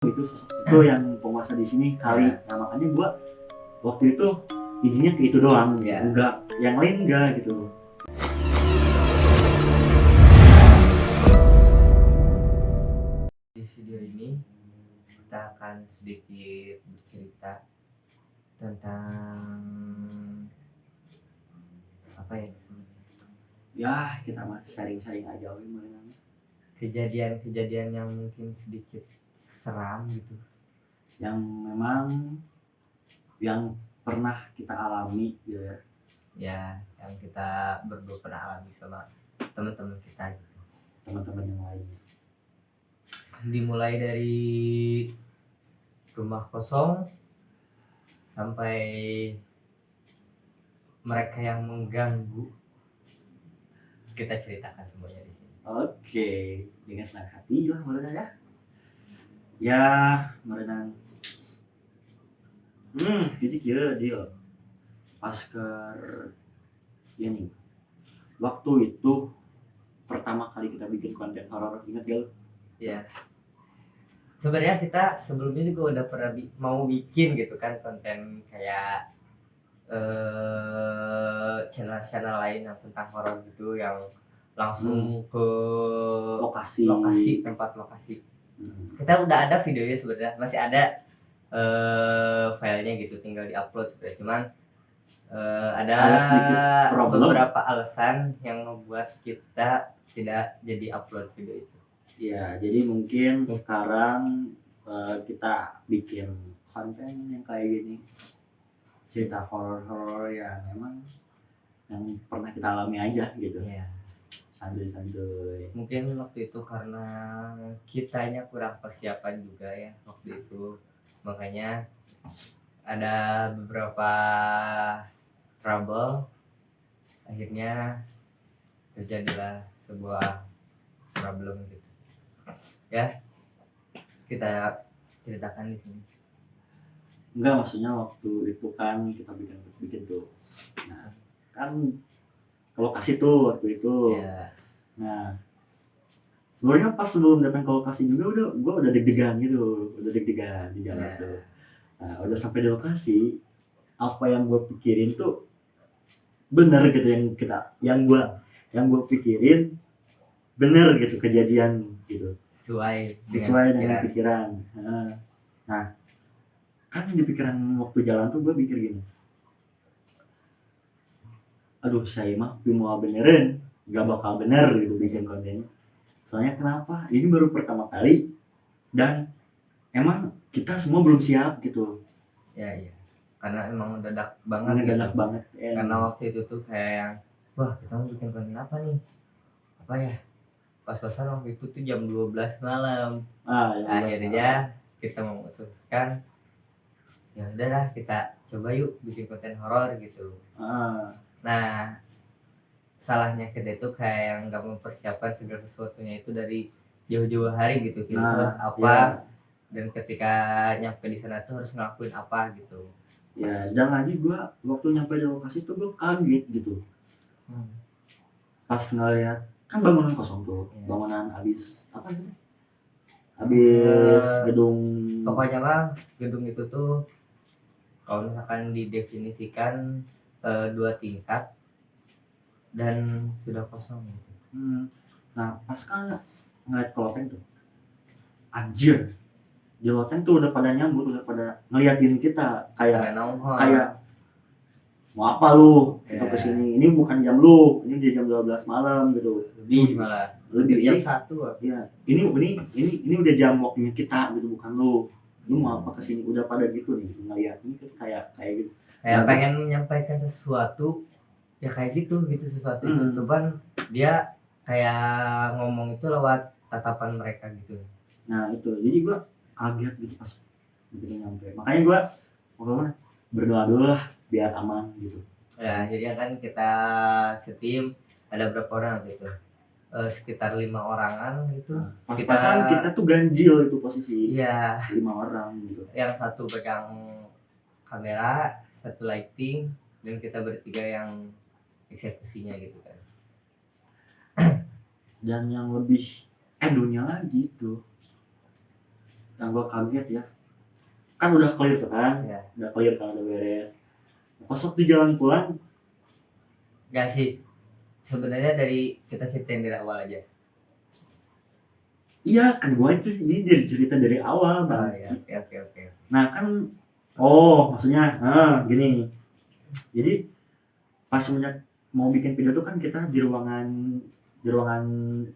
itu sosok itu yang penguasa di sini kali. Nah makanya gua waktu itu izinnya ke itu doang, enggak yang lain enggak gitu. Di video ini kita akan sedikit bercerita tentang apa ya disebutnya? Ya kita mah sharing-sharing aja we meureun. Kejadian-kejadian yang mungkin sedikit seram gitu. Yang memang yang pernah kita alami gitu ya. Ya, yang kita berdua pernah alami sama teman-teman kita gitu. Teman-teman yang lainnya. Dimulai dari rumah kosong sampai mereka yang mengganggu. Kita ceritakan semuanya di sini. Oke, dengan senang hati lah meureun ya. Ya, meureun. Jadi kieu dia. Pasker ini. Waktu itu pertama kali kita bikin konten horor, ingat gak lu? Ya. Sebenarnya kita sebelumnya juga udah pernah mau bikin gitu kan konten kayak channel-channel lain yang tentang horor gitu yang langsung ke lokasi tempat lokasi. Kita udah ada videonya sebenarnya, masih ada filenya gitu, tinggal diupload sebenarnya, cuman ada beberapa alasan yang membuat kita tidak jadi upload video itu. Ya, jadi mungkin sekarang kita bikin konten yang kayak gini, cerita horor-horor yang memang yang pernah kita alami aja gitu. Ya. Santuy-santuy. Mungkin waktu itu karena kitanya kurang persiapan juga ya waktu itu, makanya ada beberapa trouble, akhirnya terjadilah sebuah problem gitu ya, kita ceritakan di sini. Enggak, maksudnya waktu itu kan kita bikin tuh. Nah, kan ke lokasi tuh waktu itu. Ya. Nah, sebenarnya pas sebelum datang ke lokasi juga gue udah deg-degan gitu, udah deg-degan di jalan tuh. Nah, udah sampai di lokasi, apa yang gue pikirin tuh bener gitu, yang gue pikirin bener gitu, kejadian gitu, sesuai dengan pikiran. Nah, kan di pikiran waktu jalan tuh gue mikir gini, aduh saya mah mau benerin gak bakal bener gitu bikin kontennya. Soalnya kenapa, ini baru pertama kali dan emang kita semua belum siap gitu. Ya, karena emang mendadak banget gitu. Karena waktu itu tuh kayak yang, wah kita mau bikin konten apa nih, apa ya, pas-pasan waktu itu tuh jam 12 malam. Akhirnya kita memutuskan ya udahlah kita coba yuk bikin konten horor gitu. Nah, salahnya kita itu kayak yang nggak mempersiapkan segala sesuatunya itu dari jauh-jauh hari gitu. Kita harus apa, dan ketika nyampe di sana tuh harus ngelakuin apa gitu. Ya, dan lagi gue waktu nyampe di lokasi tuh gue kaget gitu. Pas ngeliat kan bangunan kosong tuh, bangunan habis apa itu? Habis gedung. Pokoknya mah gedung itu tuh kalau misalkan didefinisikan 2 tingkat dan sudah kosong gitu. Nah pas kan ngeliat ke loteng tuh, anjir, di loteng tuh udah pada nyambut, udah pada ngeliatin kita kayak mau apa lu kita kesini, ini bukan jam lu, ini udah jam 12 malam gitu, lebih jam 1 ya, ini udah jam waktunya kita gitu, bukan lu mau apa kesini, udah pada gitu nih ngeliat ini kayak gitu, kayak pengen menyampaikan sesuatu ya, kayak gitu sesuatu itu cuman dia kayak ngomong itu lewat tatapan mereka gitu. Nah itu jadi gue kaget gitu pas begitu nyampe, makanya gue berdoa dulu lah biar aman gitu. Ya jadi kan kita setim ada berapa orang gitu, sekitar 5 orangan gitu. Pas-pasan kita tuh ganjil itu posisi. Iya. 5 orang gitu. Yang satu pegang kamera, satu lighting, dan kita bertiga yang eksekusinya gitu kan. Dan yang lebih dunia lagi tuh, yang gue kaget ya, kan udah clear tuh kan, Ya. udah clear kan, udah beres. Pas waktu jalan pulang, Gak sih, sebenarnya dari kita ceritain dari awal aja. iya kan gue itu ini dari cerita dari awal Oh bang. ya, oke. Nah kan, maksudnya, gini. Jadi pas semenjak mau bikin video tuh kan kita di ruangan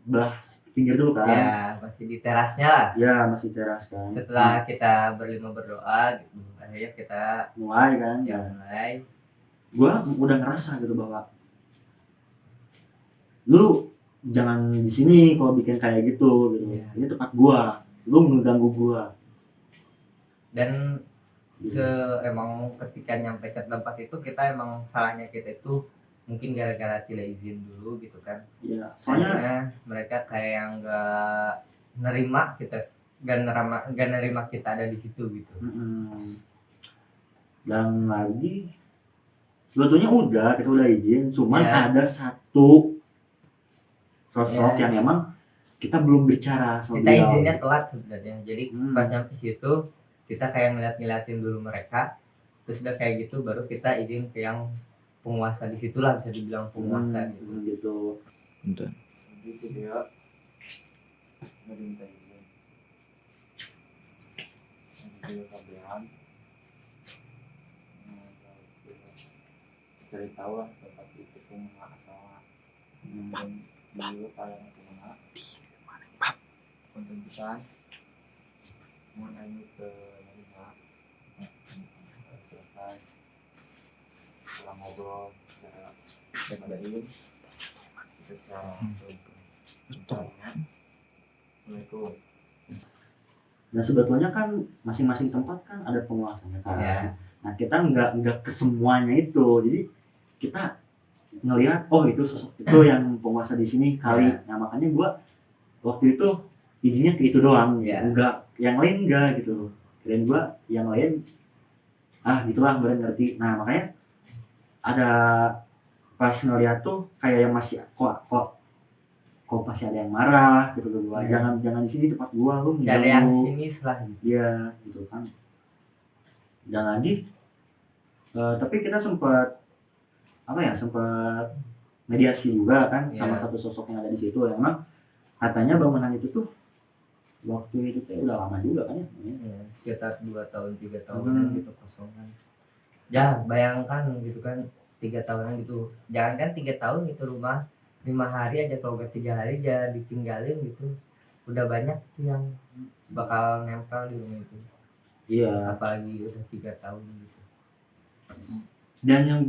belah pinggir dulu kan. Ya, masih di terasnya lah. Ya masih teras kan. Setelah kita berlima berdoa, gitu, akhirnya kita mulai kan. ya Nah, mulai. gue udah ngerasa gitu bahwa lu jangan di sini kalau bikin kayak gitu. Iya. Ini tempat gua, lu mengganggu gua. Dan emang ketika nyampe ke tempat itu kita emang salahnya kita itu mungkin gara-gara tidak izin dulu gitu kan. Iya, soalnya Akhirnya mereka kayak yang nggak nerima kita, nggak nerima kita ada di situ gitu. Dan lagi sebetulnya kita udah izin, cuman Iya. ada satu sosok Iya. yang emang kita belum bicara sama Kita beliau. izinnya telat sebenarnya. Jadi pas nyampe situ kita kayak ngeliatin dulu mereka, terus udah kayak gitu baru kita izin ke yang penguasa di situ lah, bisa dibilang penguasa gitu. Bentar. Gitu dia nggak diminta izin, video kabehan, cari tahu lah tempat itu kumaha asalnya, dan beliau kalian kumaha konten pisan mau nanya ke Nalima. Selesai setelah ngobrol secara baik kita secara Assalamualaikum. Nah sebetulnya kan masing-masing tempat kan ada penguasanya kan. Ya. Nah kita nggak ke semuanya itu, jadi kita ngelihat itu sosok itu yang penguasa di sini kali. Nah makanya gua waktu itu izinnya ke itu doang, enggak yang lain enggak gitu. Kirain gua yang lain gitulah gue ngerti. Nah makanya ada pas ngeliat tuh kayak yang masih kok pasti ada yang marah gitu ke gua. Jangan di sini tempat gua, lu ada yang sini setelah iya gitu kan. Dan lagi tapi kita sempat mediasi juga kan sama satu sosok yang ada di situ. Yang emang katanya bangunan itu tuh waktu itu udah lama juga kan ya. Sekitar 2 tahun 3 tahunan gitu kosongan. Ya bayangkan gitu kan 3 tahunan gitu. Jangan kan 3 tahun itu rumah 5 hari aja, kalau gak 3 hari aja ditinggalin gitu. Udah banyak tuh yang bakal nempel di rumah itu. Iya. Apalagi udah 3 tahun gitu. Dan yang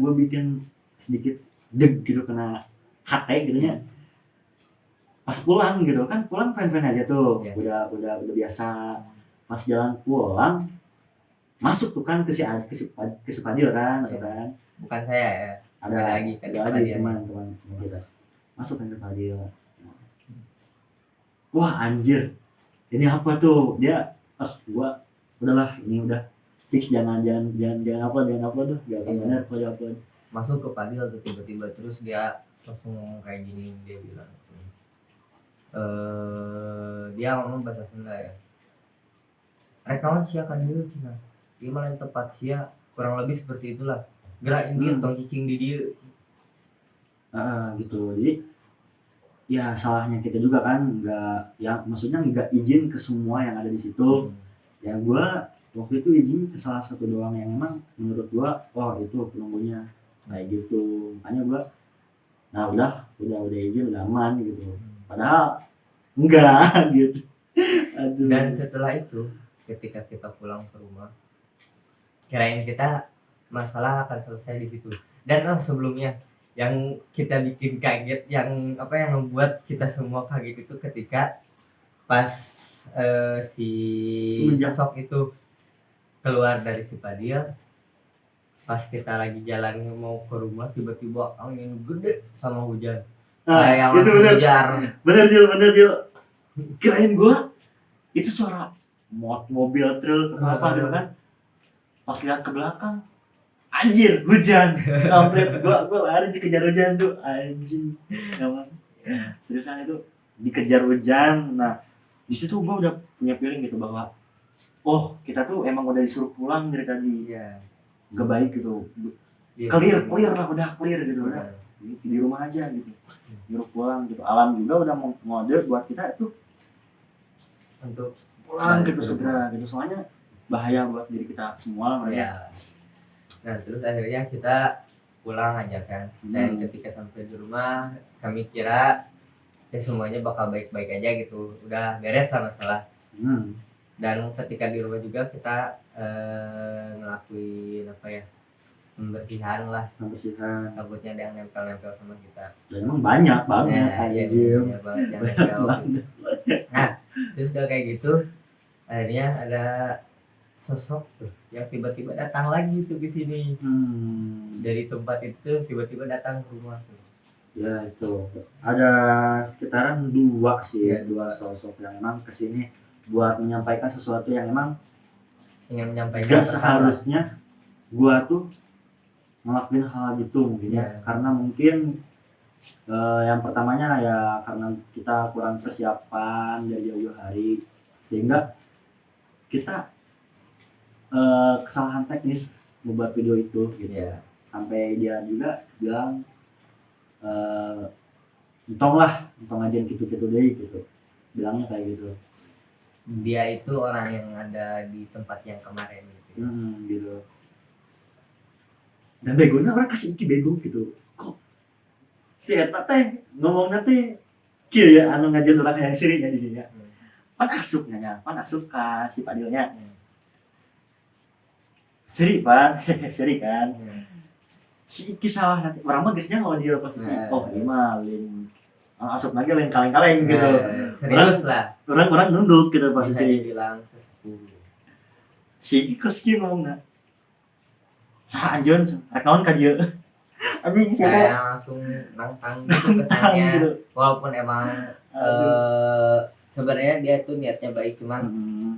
gua bikin sedikit deg gitu, kena hati gitu nya. Pas pulang gitu kan, pulang fine-fine aja tuh. Udah biasa. Pas jalan pulang masuk tuh kan ke si Padil kan, masuk kan. Bukan saya ya. Ada lagi teman kita. Masuk kan ke Padil. Wah anjir. Ini apa tuh? Dia gua udahlah, ini udah fix jangan apa tuh. Gak akan benar apa. Masuk ke Padil tuh tiba-tiba terus dia langsung ngomong kayak gini, dia bilang dia ngomong bahasa Sunda ya. Rekaman sia kan dulu Cina. Gimana yang tepat sia, kurang lebih seperti itulah. Gerak ini tong cicing di dia. Gitu. Jadi ya salahnya kita juga kan, maksudnya nggak izin ke semua yang ada di situ. Ya gua waktu itu izin ke salah satu doang yang emang menurut gua itu penunggunya kayak gitu. Makanya gua udah izin, udah aman gitu. Padahal enggak gitu. Aduh. Dan setelah itu ketika kita pulang ke rumah, kirain kita masalah akan selesai di situ. Dan sebelumnya yang kita bikin kaget, yang membuat kita semua kaget itu ketika pas si sosok itu keluar dari si Padil. Pas kita lagi jalan mau ke rumah, tiba-tiba angin gede sama hujan. Yang itu langsung ngejar. Bener Dil. Kirain gua itu suara mobil truk apa gitu kan. Pas lihat ke belakang, anjir hujan. Kampret, gua lari dikejar hujan tuh, anjing. Emang seriusan itu dikejar hujan. Nah Di situ gue udah punya feeling gitu bahwa oh kita tuh emang udah disuruh pulang dari tadi, Iya. gak baik gitu, Iya, clear betul. lah, udah clear gitu, udah Nah, di rumah aja gitu, nyuruh pulang gitu. Alam juga udah mau ngode buat kita itu untuk pulang balik gitu ke segera gitu, soalnya bahaya buat diri kita semua lah ya. ya. Nah terus akhirnya kita pulang aja kan. Dan Hmm. ketika sampai di rumah kami kira ya semuanya bakal baik-baik aja gitu, udah beres lah masalah. Dan ketika di rumah juga kita ngelakuin apa ya, pembersihan lah, Pembersihan. takutnya ada yang nempel-nempel sama kita. Dan emang banyak banget Nah, iya, anjir. banyak banget yang nempel gitu. Nah terus udah kayak gitu akhirnya ada sosok tuh yang tiba-tiba datang lagi tuh ke sini. Dari tempat itu tiba-tiba datang ke rumah tuh. Ya itu ada sekitaran dua sih, Ya, dua sosok yang emang kesini buat menyampaikan sesuatu yang emang ingin menyampaikan gak seharusnya gua tuh ngelakuin hal gitu mungkin ya. Karena mungkin yang pertamanya ya karena kita kurang persiapan dari jauh hari sehingga kita kesalahan teknis membuat video itu gitu. Ya. Sampai dia juga bilang untung aja gitu deh gitu, bilangnya kayak gitu. Dia itu orang yang ada di tempat yang kemarin gitu ya. Gitu. Dan begonya orang kasih iki bego gitu, kok si eta teh ngomongnya teh kieu ya anu ngajian orang yang sirinya di dinya. Pan asup ka si Padilnya. Siri pan, siri kan. Si iki salah nanti orang mah geusnya ngomong dia posisi. Oh, ieu mah lain asup lagi lain kaleng-kaleng gitu. Serius lah. Orang nunduk gitu posisi. Bisa dibilang sesepuh. Si iki geus kieu ngomongna. Saha anjeun, rek naon ka dieu? Anjing kayak langsung nantang gitu kesannya gitu. Walaupun emang sebenarnya dia tuh niatnya baik, cuman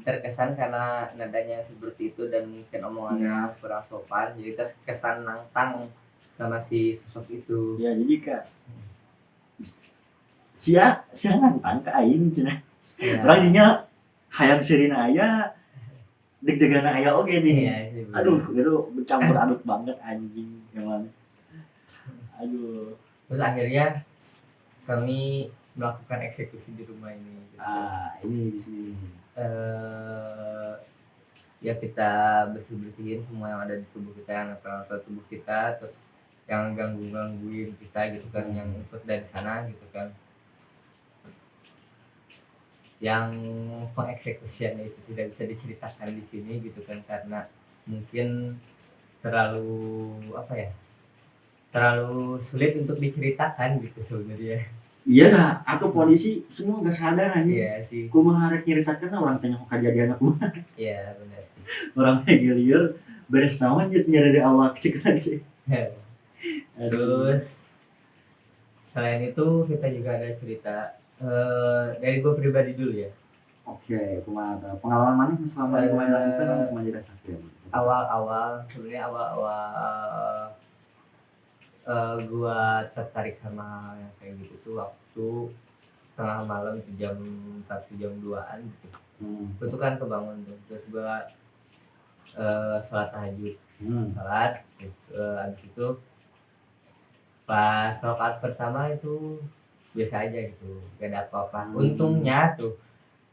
terkesan karena nadanya seperti itu dan mungkin omongannya kurang sopan, jadi terkesan nantang sama si sosok itu. Ya jadi kak sia nantang ke aing cenah. Orang dinya hayang sirina aya deg-degan aya oge nih. Aduh, itu bercampur aduk banget anjing emang. Aduh. Terus akhirnya kami melakukan eksekusi di rumah ini. Gitu. Ini di sini. Ya kita bersihin semua yang ada di tubuh kita, yang nempel tubuh kita, terus yang gangguin kita gitu kan, yang ikut dari sana gitu kan. Yang pengeksekusiannya itu tidak bisa diceritakan di sini gitu kan, karena mungkin terlalu sulit untuk diceritakan gitu sebenarnya. Iya dah, atau polisi semua nggak sadar aja. Iya sih. Kumaha harus nyeritakan orang tanya kejadian aku. Iya benar sih. Orang liar beres naon nyeri di awak cek aja. Terus selain itu kita juga ada cerita dari gue pribadi dulu ya. Oke, kumaha pengalaman mana selama di main lagu kan kumaha dirasakeun. Awal-awal gua tertarik sama yang kayak gitu tuh waktu tengah malam jam 1 jam 2-an gitu. Itu kan kebangun tuh, terus gua sholat tahajud. Sholat terus abis itu pas rakaat pertama itu biasa aja gitu, gak ada apa-apa. Untungnya tuh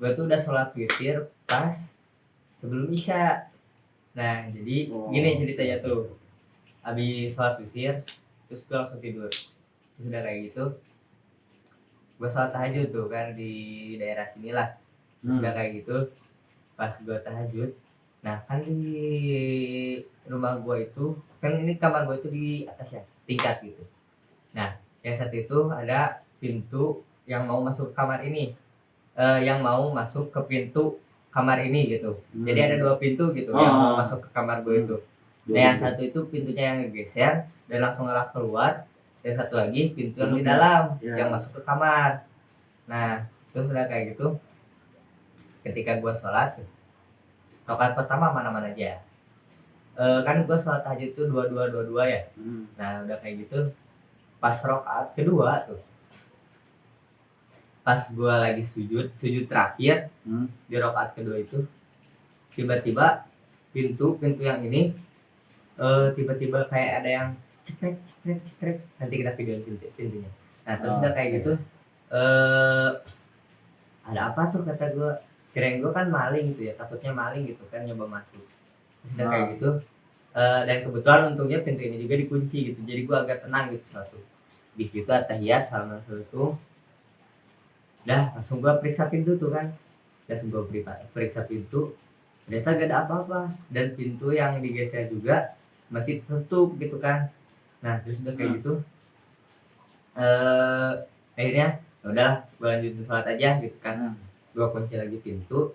gua tuh udah sholat witir pas sebelum isya. Nah jadi gini ceritanya tuh, abis sholat witir terus gue langsung tidur. Terus udah kayak gitu gue sholat tahajud tuh kan di daerah sini lah. Terus udah kayak gitu pas gue tahajud, nah kan di rumah gue itu kan, ini kamar gue itu di atas ya, tingkat gitu. Nah yang satu itu ada pintu yang mau masuk kamar ini, yang mau masuk ke pintu kamar ini gitu. Jadi ada 2 pintu gitu yang mau masuk ke kamar gue itu. Nah yang satu itu pintunya yang geser dan langsung arah keluar, dan satu lagi pintu yang di dalam yang masuk ke kamar. Nah terus udah kayak gitu ketika gua sholat rakaat pertama mana aja, kan gua sholat tahajud itu 22 ya. Nah udah kayak gitu pas rakaat kedua tuh pas gua lagi sujud terakhir Hmm. di rakaat kedua itu, tiba-tiba pintu yang ini tiba-tiba kayak ada yang cekrek cekrek cekrek, nanti kita videoin pintunya. Nah terus udah kayak Oke. gitu ada apa tuh kata gue, kirain gue kan maling tuh ya, takutnya maling gitu kan, nyoba masuk. Terus udah kayak gitu dan kebetulan untungnya pintu ini juga dikunci gitu, jadi gue agak tenang gitu suatu. Di situ atahiyat salam itu udah langsung gue periksa pintu tuh kan, langsung gue periksa pintu, ternyata gak ada apa-apa dan pintu yang digeser juga masih tertutup gitu kan. Nah terus udah kayak gitu akhirnya ya udah gue lanjutin sholat aja gitu kan. Gue kunci lagi pintu,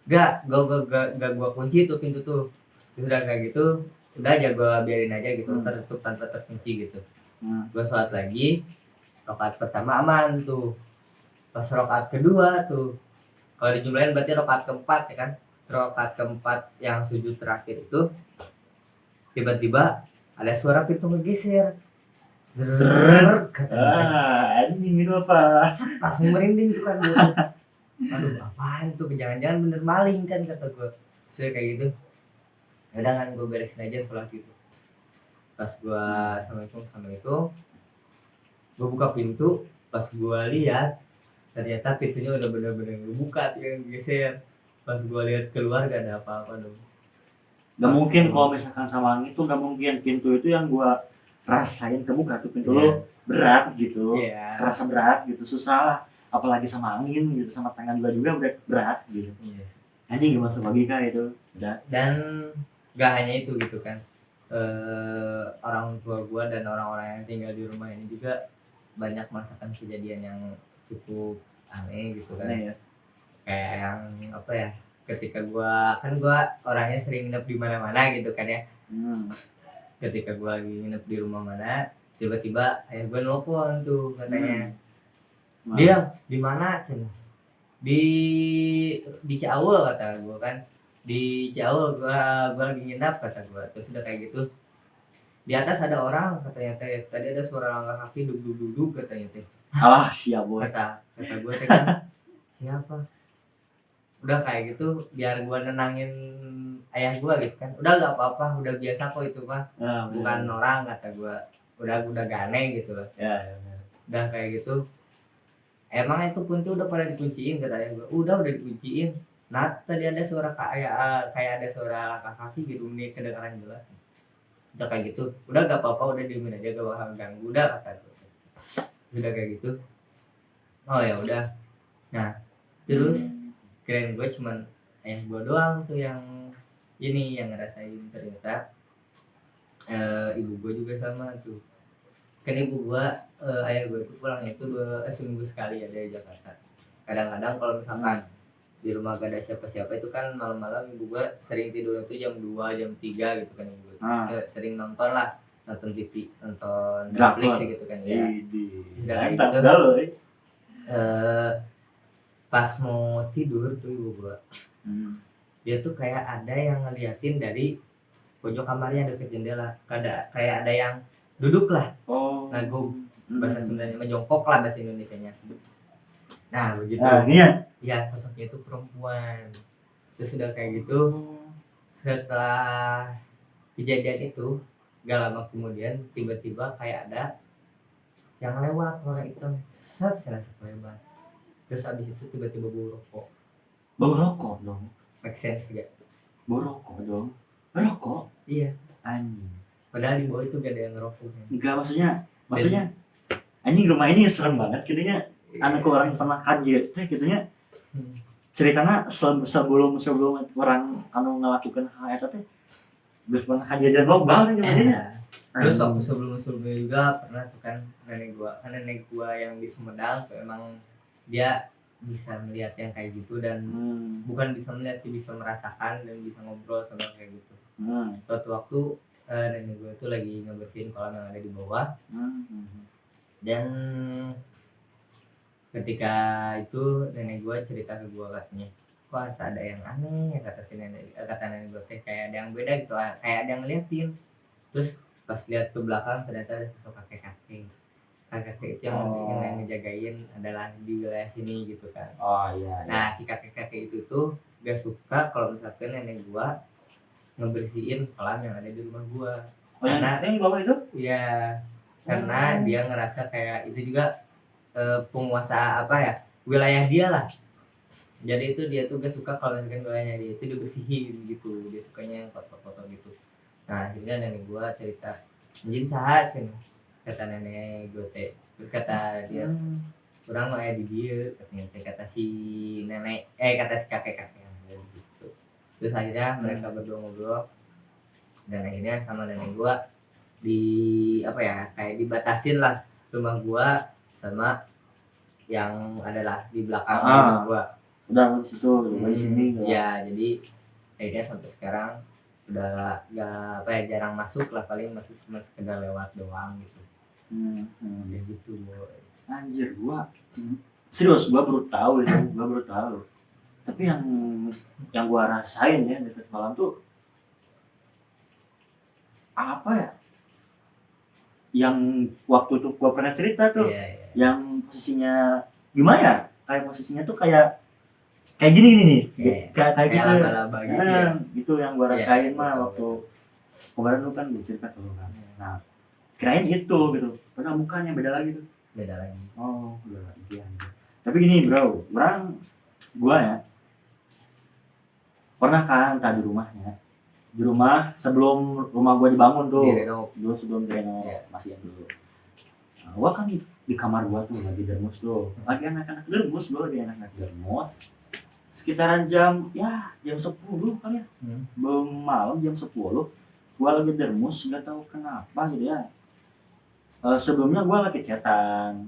gue kunci tuh pintu tuh. Terus udah kayak gitu udah aja gue biarin aja gitu, tertutup tanpa terkunci gitu. Gue sholat lagi, rakaat pertama aman tuh. Pas rakaat kedua tuh, kalau dijumlahin berarti rakaat keempat ya kan, rakaat keempat yang sujud terakhir itu tiba-tiba ada suara pintu ngegeser. Seret. Kata gue kan, Anjing itu apa? langsung merinding tuh kan gue. Aduh apaan tuh, jangan-jangan bener maling kan kata gue. Terus kayak gitu udah kan gue beresin aja sholat gitu. Pas gue assalamualaikum gue buka pintu, pas gue lihat ternyata pintunya udah bener-bener ngebuka tuh yang geser. Pas gue lihat keluar gak ada apa-apa dong. Gak mungkin kalau misalkan sama angin tuh, gak mungkin pintu itu yang gua rasain kebuka tuh pintu lo berat gitu, terasa berat gitu, susah lah. Apalagi sama angin gitu, sama tangan gua juga udah berat gitu. Anjing gak masuk logika itu. Udah. Dan gak hanya itu gitu kan, orang tua gua dan orang-orang yang tinggal di rumah ini juga banyak merasakan kejadian yang cukup aneh gitu kan. Aneh ya. Kayak yang apa ya, ketika gua orangnya sering nginep di mana-mana gitu kan ya. Ketika gua lagi nginep di rumah mana, tiba-tiba ayah gua nelfon tuh katanya, dia di mana cina, di Ciaul kata gua kan, di Ciaul gua lagi nginep kata gua. Terus udah kayak gitu di atas ada orang katanya teh, tadi ada suara langkah kaki duduk katanya teh. Alah siap boy. Kata gua teh kan siapa. Udah kayak gitu biar gua nenangin ayah gua gitu kan, udah gak apa-apa, udah biasa kok itu mah, bukan orang kata gua, udah gane gitu loh. Udah kayak gitu emang itu pintu udah pada dikunciin kata ayah gua, udah dikunciin. Nah tadi ada suara kayak ada suara langkah kaki gitu, ini kedengaran jelas. Udah kayak gitu udah gak apa-apa, udah diemin aja, gak bakal ganggu, udah kata gua. Udah kayak gitu oh ya udah. Nah terus kirain gue cuman ayah gue doang tuh yang ini yang ngerasain, ternyata ibu gue juga sama tuh kan. Ibu gue ayah gue tuh pulangnya itu seminggu sekali ya dari Jakarta. Kadang-kadang kalau misalkan di rumah gak ada siapa-siapa itu kan malam-malam ibu gue sering tidur itu jam 2 jam 3 gitu kan. Ibu sering nonton lah, nonton TV, nonton Netflix gitu kan ya. Mantap galau Pas mau tidur tuh ibu gua, dia tuh kayak ada yang ngeliatin dari pojok kamarnya deket jendela, kayak ada yang duduk lah, naguk, bahasa Sundanya menjongkok lah bahasa Indonesianya. Nah begitu ya, sosoknya itu perempuan. Terus udah kayak gitu setelah kejadian itu gak lama kemudian tiba-tiba kayak ada yang lewat warna hitam set lebar. Terus abis itu tiba-tiba bau rokok dong. Make sense gak? Bau rokok dong. Rokok? Iya. Anjing. Padahal di bawah itu gak ada yang ngerokok. Enggak, maksudnya anjing rumah ini serem banget kitanya. Anak orang pernah kaget teh kitanya. Ceritanya sebelum orang anu ngelakukan hal eta teh geus pernah kejadian loba nya. Terus waktu sebelumnya juga pernah tuh kan nenek gua yang di Sumedang tuh emang dia bisa melihat yang kayak gitu dan bukan bisa melihat sih, bisa merasakan dan bisa ngobrol sama kayak gitu. Suatu waktu nenek gua tuh lagi ngebersihin kolam yang ada di bawah. Dan ketika itu nenek gua cerita ke gua katanya, kok harus ada yang aneh ya kata nenek gua teh, kayak ada yang beda gitu, kayak ada yang ngeliatin. Terus pas lihat ke belakang ternyata ada sosok kakek-kakek. kakek itu yang ngejagain adalah di wilayah sini gitu kan. Oh iya. Nah si kakek itu tuh gak suka kalau misalkan nenek gua ngebersihin kolam yang ada di rumah gua. Karena yang bawah itu? Iya, karena dia ngerasa kayak itu juga penguasa apa ya, wilayah dia lah. Jadi itu dia tuh gak suka kalau misalkan wilayahnya dia itu dibersihin gitu, dia sukanya yang kotor-kotor gitu. Nah akhirnya nenek gua cerita anjing saha cenah, kata nenek gue teh, terus kata dia kurang mah di dia katanya teh, kata si nenek kata si kakek gitu. Terus akhirnya mereka berdua ngobrol dan akhirnya sama nenek gua di apa ya, kayak dibatasin lah rumah gua sama yang adalah di belakang rumah gua. Udah di situ, di sini. Ya jadi akhirnya sampai sekarang udah gak apa ya, jarang masuk lah, paling masuk cuma sekedar lewat doang gitu. Ya gitu boy. Anjir, serius gua baru tahu itu, tapi yang gua rasain ya dekat malam tuh apa ya, yang waktu itu gua pernah cerita tuh, yang posisinya gimana ya, kayak posisinya tuh kayak gini nih, kayak gitu laba-laba gitu ya. Gitu yang gua rasain mah waktu kemarin lu kan cerita tuh kan. Nah kirain itu gitu, padahal mukanya beda lagi tuh. Oh beda lagi. Tapi gini bro, gua ya pernah kan tadi di rumah sebelum rumah gua dibangun tuh, dulu sebelum direnov, masih yang dulu. Nah, gua kan di kamar gua tuh lagi dermus tuh, lagi anak-anak dermus, sekitaran jam 10 kali ya, belum malam jam 10 gua lagi dermus, nggak tahu kenapa gitu ya. Sebelumnya gua lagi chatan.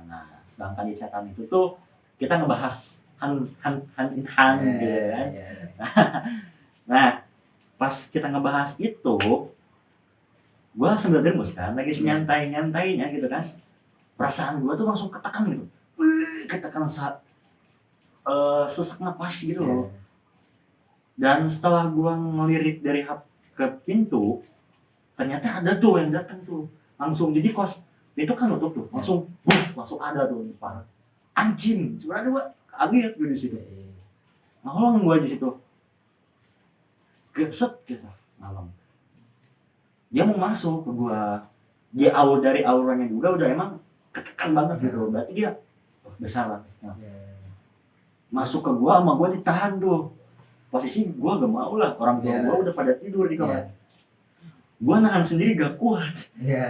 Nah sedangkan di chatan itu tuh kita ngebahas han gitu kan. Nah pas kita ngebahas itu gua sambil dermus kan, lagi nyantai-nyantainya gitu kan, perasaan gua tuh langsung ketekan gitu, ketekan saat sesak napas gitu loh. Dan setelah gua ngelirik dari ke pintu, ternyata ada tuh yang datang tuh langsung. Jadi kos itu kan nutup tuh, langsung ada tuh depan. Anjing, sebenarnya gua kaget gue di situ. Nolong gua di situ. Geset gitu malam. Dia mau masuk ke gua. Dia dari auranya juga udah emang ketekan banget gitu. Berarti dia besar lah. Masuk ke gua sama gua ditahan tuh. Posisi gua gak mau lah, orang tua gua udah pada tidur di kamar. Gua nahan sendiri gak kuat.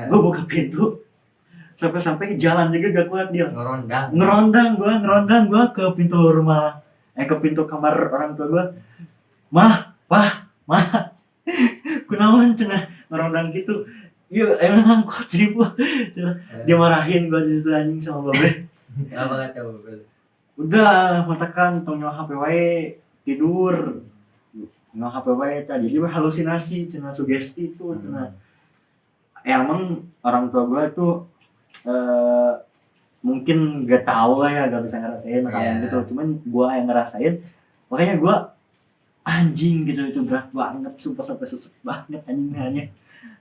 Gua buka pintu, sampai jalan juga gak kuat dia. Ngerondang gua ke pintu rumah, ke pintu kamar orang tua gua. Mah, kunaon cenah ngerondang gitu. Iya emang kok cipu. Dia marahin gua di situ anjing sama babe. Apa kata babe? Udah matakan tong nyawa HP wae, tidur nggak HP wae tadi, jadi halusinasi cenah, sugesti itu cenah. Emang orang tua gue tuh mungkin gak tahu lah ya, gak bisa ngerasain kayak gitu, cuman gue yang ngerasain, makanya gue anjing gitu, itu berat banget sumpah, sampai sesek banget anjingnya.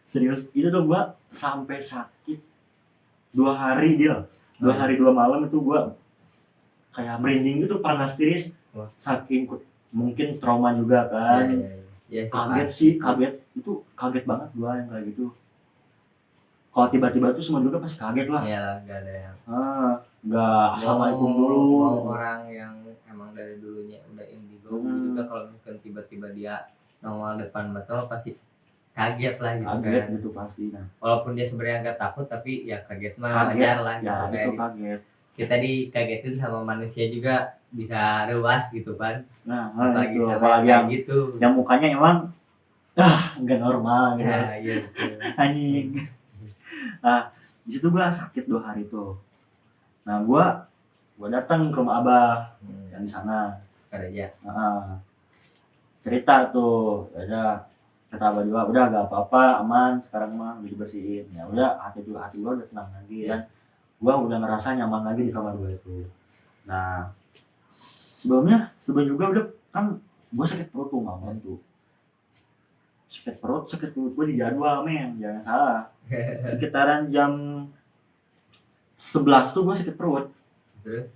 Serius itu tuh gue sampai sakit 2 hari 2 malam itu gue kayak merinding gitu, panas tiris, saking mungkin trauma juga kan. Kaget banget gua yang kayak gitu. Kalau tiba-tiba tuh semua juga pasti kaget lah. Gak ada yang nggak assalamualaikum dulu. Orang yang emang dari dulunya udah indigo juga, kalau misalkan tiba-tiba dia nongol depan betul pasti kaget lah gitu. Kaget gitu pasti. Walaupun dia sebenarnya nggak takut, tapi ya kaget mah wajar lah. Ya itu kaget. Kita dikagetin sama manusia juga bisa luas gitu kan. Apalagi sama yang gitu, yang mukanya emang nggak normal gitu. Iya betul. Anjing. Di situ gua sakit 2 hari tuh. Nah gua datang ke rumah abah yang di sana. Kerja. Cerita tuh, ada kata abah juga, udah gak apa-apa, aman sekarang mah, udah dibersihin. Ya udah, hati gua udah tenang lagi kan. Gua udah ngerasa nyaman lagi di kamar gua itu. Nah sebelum juga udah kan gua sakit perut tuh malam tuh, sakit perut gua di jadwal men, jangan salah. Sekitaran jam 11 tuh gue sakit perut. Terus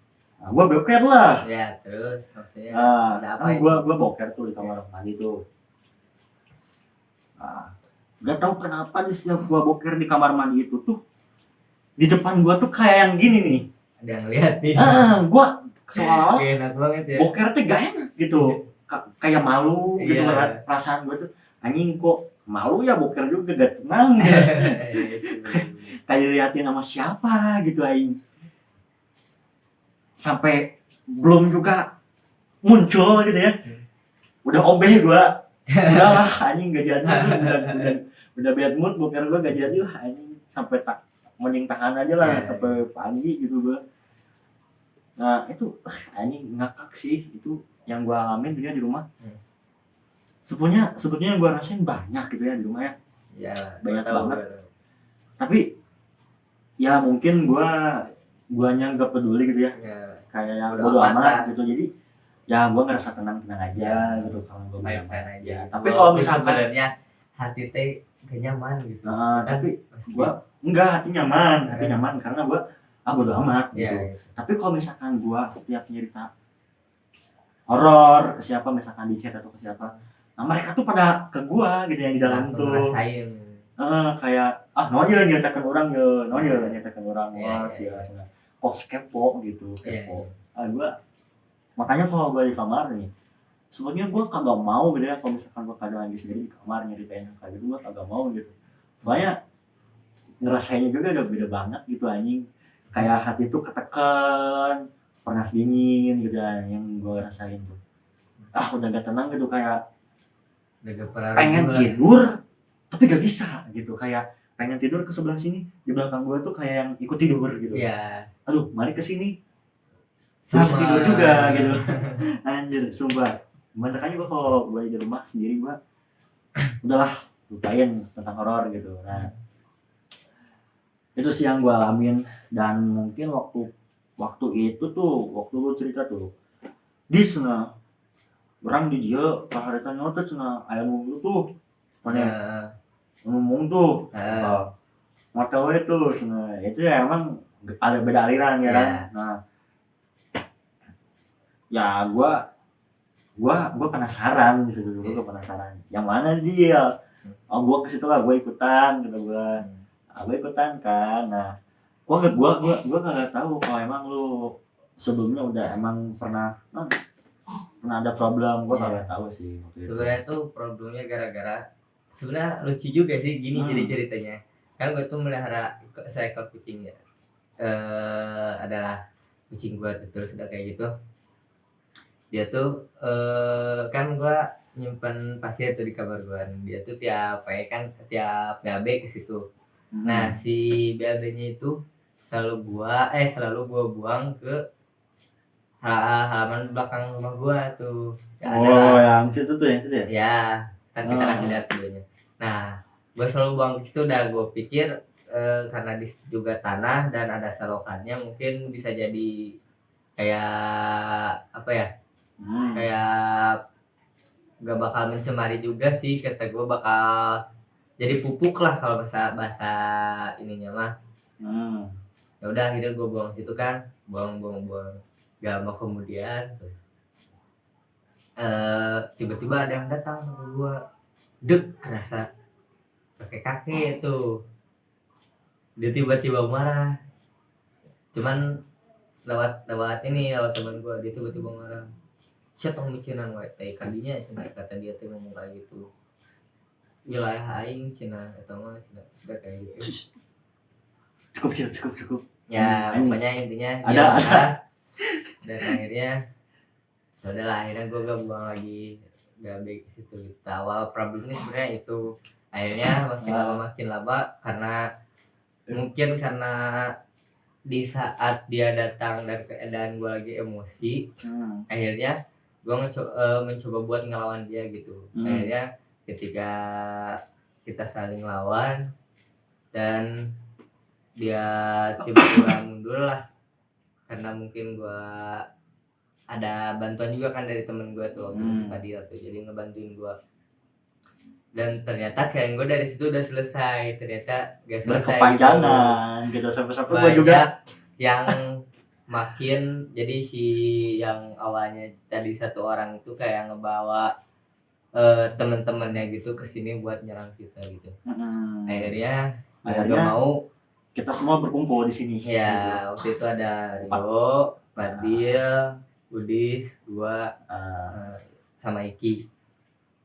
Nah, gue boker lah. ya terus maksudnya ada apa Kan ini? gue boker tuh di kamar mandi tuh. Gak tahu kenapa di setiap gue boker di kamar mandi itu tuh di depan gue tuh kayak yang gini nih. Ada yang lihat nih. Gue seolah-olah Gak enak banget ya. boker tuh gak enak gitu. Kayak malu gitu Iya. perasaan gue tuh. Anjing kok malu ya boker juga gak tenang ya. Kayak diliatin sama siapa gitu aing. Sampai belum juga muncul gitu ya. Udah obeh gua. Udahlah anjing gak jadi. Udah bad mood boker gua gak jadi lah anjing. Sampai tak mending tahan aja lah sampai pagi gitu gua. Nah, itu anjing ngakak sih itu yang gua alamin dia di rumah. Sebetulnya gua rasain banyak gitu ya di rumah ya. Ya, banyak banget. Tapi ya mungkin guanya nggak peduli gitu ya, kayak yang bodo amat gitu. Jadi ya gua ngerasa tenang aja gitu kalau gua main aja. Tapi kalau misalkan sebenarnya hati teh gak nyaman gitu. tapi gua enggak hati nyaman karena gua bodo amat gitu. Tapi kalau misalkan gua setiap nyerita horor ke siapa, misalkan di chat atau ke siapa, nah mereka tuh pada ke gua gitu yang di dalam tuh ngerasain. Kayak nonya nyeritakan orang nyeritakan orang sih kok kepo gitu kepo. Gua makanya kalau gua di kamar nih sebenarnya gua kagak mau gitu ya kalau misalkan gua kadang lagi sendiri di kamar nyeritain kayak gitu, gua kagak mau gitu. Soalnya ngerasainnya juga udah beda banget gitu anjing. Kayak hati tuh ketekan, panas dingin gitu yang gua rasain tuh. Udah gak tenang gitu, kayak pengen tidur tapi gak bisa gitu, kayak pengen tidur ke sebelah sini, di belakang gue tuh kayak yang ikut tidur gitu. Aduh mari kesini terus tidur juga gitu. Anjir sumpah, makanya gue kalau gue di rumah sendiri gue udahlah lupain tentang horor gitu. Nah itu sih yang gue alamin. Dan mungkin waktu itu tuh waktu lu cerita tuh di sana orang di dia paharetan nyotet sana ayam itu tuh mana ngomong tuh motor itu sebenarnya itu ya emang ada beda aliran ya kan. Nah ya gua penasaran di situ dulu, gua penasaran yang mana dia. Gua ke situ lah, gua ikutan gitu gua ikutan kan. Nah gua nggak tahu kalau emang lu sebelumnya udah emang pernah ada problem. Gua nggak tahu sih sebenarnya tuh problemnya gara-gara sebenarnya lucu juga sih gini. Jadi ceritanya kan gue tuh melihara seekor kucing ya, adalah kucing gue tuh. Terus udah kayak gitu dia tuh kan gue nyimpen pasir tuh di kamar gue. Dia tuh tiap BAB ke situ. Nah si BAB-nya itu selalu gua buang ke halaman belakang rumah gua tuh. Yang situ tuh yang situ ya? Ya, kan kita kasih lihat videonya. Nah, gua selalu buang ke situ. Udah gua pikir karena di situ juga tanah dan ada selokannya, mungkin bisa jadi kayak apa ya? Kayak gak bakal mencemari juga sih, kata gua bakal jadi pupuk lah kalau bahasa ininya mah. Ya udah akhirnya gua buang situ kan, buang. Gak lama kemudian tiba-tiba ada yang datang sama gua, kerasa kakek tuh. Dia tiba-tiba marah, cuman lewat teman gua. Dia tiba-tiba marah, "Siapa tong micinan wae teh kadinya," cenah kata dia tuh ngomong kayak gitu. Wilayah aing cenah eta mah cenah sudah kayak gitu. Cukup. Ya, pokoknya intinya ada. Dan akhirnya akhirnya gue gak buang lagi, gak baik situ gitu. Awal problemnya sebenarnya itu. Akhirnya makin lama karena mungkin karena di saat dia datang dan keadaan gue lagi emosi, akhirnya gue mencoba buat ngelawan dia gitu. Akhirnya ketika kita saling lawan dan dia tiba-tiba mundur lah, karena mungkin gue ada bantuan juga kan dari temen gue tuh waktu itu, Fadil tuh jadi ngebantuin gue. Dan ternyata kayak gue dari situ udah selesai, ternyata gak selesai berkepanjangan gitu sampai-sampai gue banyak juga yang makin, jadi si yang awalnya tadi satu orang itu kayak ngebawa teman-temannya gitu ke sini buat nyerang kita gitu. Akhirnya nggak mau kita semua berkumpul di sini. Ya, waktu itu ada Rio, Fadil, Udis, gua, sama Iki.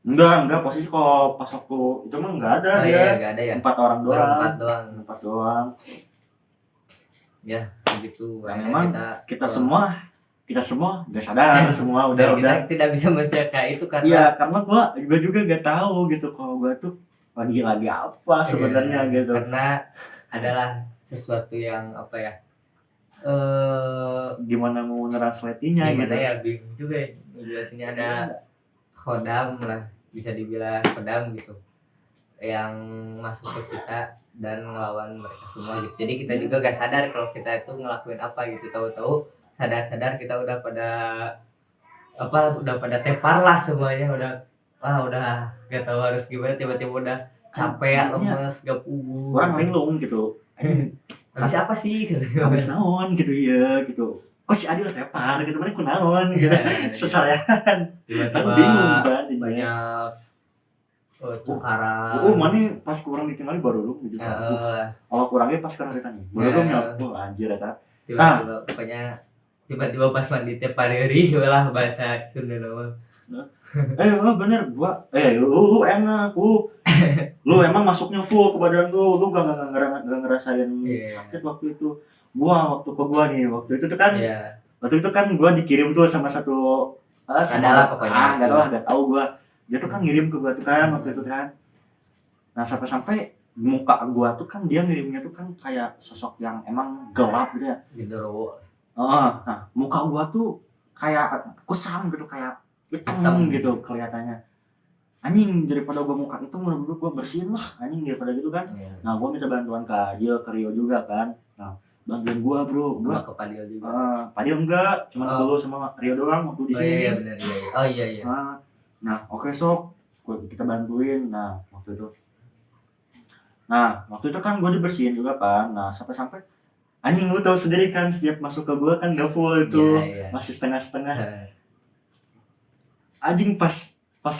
Enggak, posisi kalau pas waktu itu mah enggak ada dia. Iya, enggak ada ya. 4 orang doang. 4 doang. Ya, begitu. Nah, memang kita semua enggak sadar semua udah. Kita tidak bisa menjaga itu karena iya, karena gua juga enggak tahu gitu kalau gua tuh lagi apa sebenarnya gitu. Karena adalah sesuatu yang apa ya? Gimana mau translate-nya gitu. Gimana ya, bingung juga ya ngejelasinnya. Ada khodam lah, bisa dibilang khodam gitu, yang masuk ke kita dan ngelawan mereka semua gitu. Jadi kita juga gak sadar kalau kita itu ngelakuin apa gitu. Tahu-tahu sadar-sadar kita udah pada tepar lah semuanya, udah gak tahu harus gimana, tiba-tiba udah capek, lemes, gak pugu. Orang linglung gitu. Habis apa sih? Habis naon gitu ya gitu. Kok si Adil tepar gitu, mana kunaon gitu. Sesarean. Tiba-tiba bingung kan banyak cakaran. Mana pas kurang ditinggali baru lu gitu. Kalau kurangnya pas kurang ditanya. Baru lu nyok, anjir eta. Tiba-tiba pokoknya tiba-tiba pas mandi tiap hari lah bahasa Sunda nama. Bener gua enak lu emang masuknya full ke badan lu gak ngerasain sakit waktu itu. Waktu itu tuh kan waktu itu kan gua dikirim tuh sama satu adalah pokoknya gak tahu gua, dia tuh kan ngirim ke gua tuh kan waktu itu kan. Nah sampai muka gua tuh kan dia ngirimnya tuh kan kayak sosok yang emang gelap gitu ya. Nah muka gua tuh kayak kusam gitu, kayak hitam gitu kelihatannya. Anjing, daripada gua muka itu menurut gua bersihin lah anjing daripada gitu kan. Nah gua minta bantuan ke dia, ke Rio juga kan. Nah bantuin gua bro, gua ke Padil juga. Padil enggak, cuma dulu sama Rio doang waktu di sini. Iya benar iya. Nah oke sok, kita bantuin. Nah waktu itu kan gua dibersihin juga kan. Nah sampai anjing, lu tahu sendiri kan setiap masuk ke gua kan gak full itu, masih setengah-setengah. Anjing pas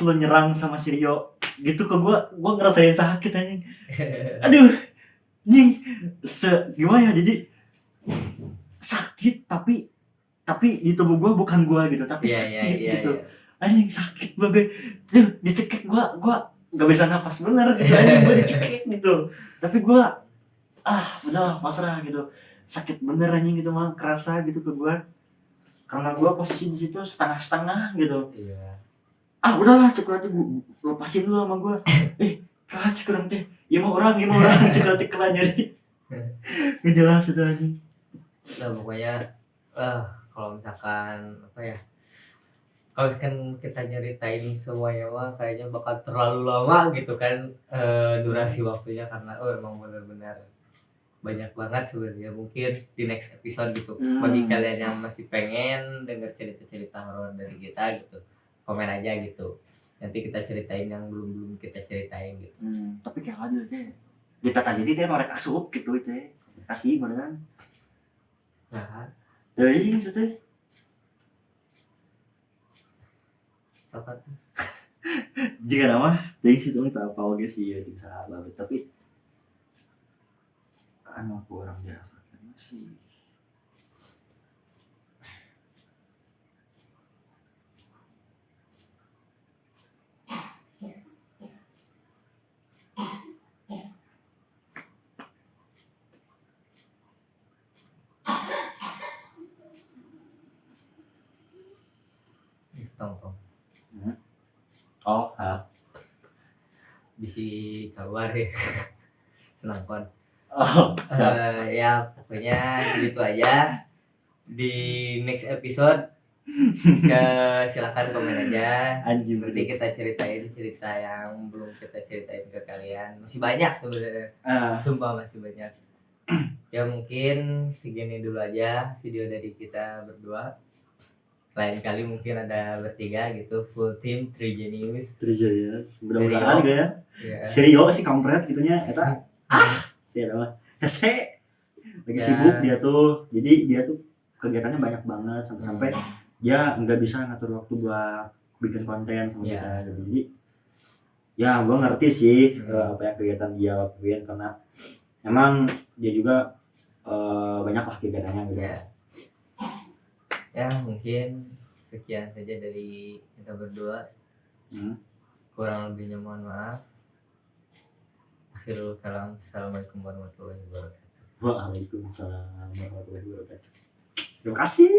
lu nyerang sama si Rio gitu ke gua ngerasain sakit anjing. Aduh, anjing, gimana ya, jadi sakit tapi di tubuh gua bukan gua gitu, tapi sakit gitu. Anjing sakit banget. Dicekik gua gak bisa nafas bener gitu, anjing gua dicekik gitu. Tapi gua udah pasrah gitu. Sakit bener anjing gitu mah, kerasa gitu ke gua. Karena gua posisi di situ setengah-setengah gitu. Udahlah cukup aja, gua lepasin dulu sama gua. Kalah kurang teh. Ya mau orang cukup aja kelah nyari. Ngejelas itu anjing. Nah pokoknya kalau misalkan apa ya, kalau kan kita nyeritain semuanya mah kayaknya bakal terlalu lama gitu kan, durasi waktunya, karena emang benar-benar banyak banget sebenarnya. Mungkin di next episode gitu, bagi kalian yang masih pengen denger cerita-cerita horor dari kita gitu, komen aja gitu, nanti kita ceritain yang belum kita ceritain gitu. Tapi kayak aja teh kita tadi teh mereka asup gitu teh kasih beneran. Nah dari itu teh sokat jika nama dari situ kita apa oke sih ya tidak salah, tapi aku orang biasa sih. tong bisi keluar ya. Senang kon. Ya pokoknya segitu aja. Di next episode silakan komen aja. Nanti kita ceritain cerita yang belum kita ceritain ke kalian. Masih banyak sebenarnya. Sumpah masih banyak. Ya mungkin segini dulu aja video dari kita berdua. lain kali mungkin ada bertiga gitu, full team Three Genius. Terjelas mudah-mudahan Rio. ya Ya. Serio si kampret gitunya eta si eta mah hese lagi Ya. sibuk dia tuh, jadi dia tuh kegiatannya banyak banget sampai dia nggak bisa ngatur waktu buat bikin konten sama Ya. kita gitu. Jadi ya gue ngerti sih apa yang kegiatan dia lakuin karena emang dia juga banyak lah kegiatannya gitu. Ya mungkin sekian saja dari kita berdua. Kurang lebihnya mohon maaf. Akhirul kalam. Assalamualaikum warahmatullahi wabarakatuh. Waalaikumsalam warahmatullahi wabarakatuh. Terima kasih.